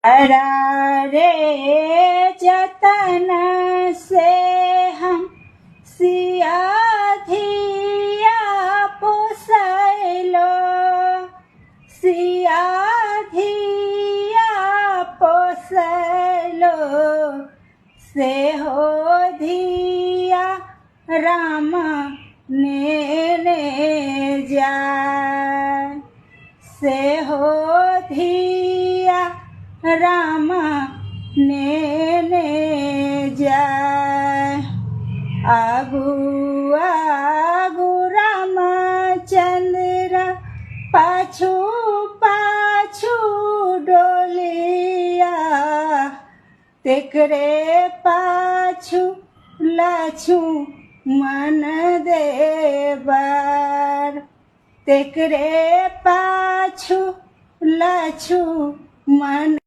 रे जतन से हम सिया धिया पोसैलो, सिया धिया पोसैलो, से हो धिया राम ने जाय, से हो धिया राम ने जाय। आगु आगु रामचंद्र पाछू पाछू डोलिया, तेकरे पाछू लाछू मन देवर, तेकरे पाछू लाछू मन